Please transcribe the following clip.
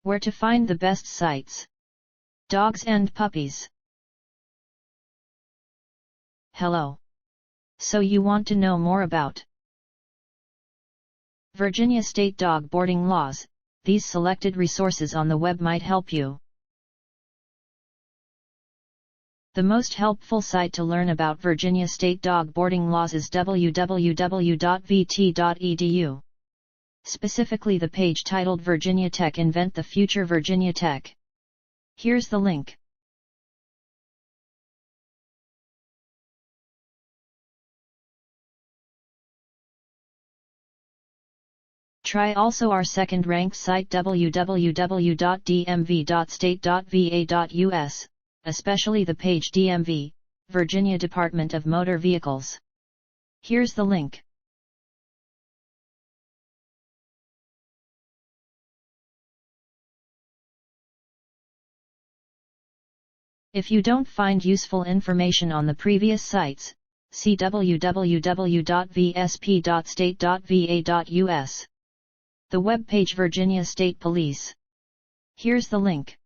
Where to find the best sites. Dogs and puppies. Hello. So you want to know more about Virginia state dog boarding laws? These selected resources on the web might help you. The most helpful site to learn about Virginia state dog boarding laws is www.vt.edu. Specifically the page titled Virginia Tech Invent the Future Virginia Tech. Here's the link. Try also our second-ranked site www.dmv.state.va.us, especially the page DMV, Virginia Department of Motor Vehicles. Here's the link. If you don't find useful information on the previous sites, see www.vsp.state.va.us. The web page Virginia State Police. Here's the link.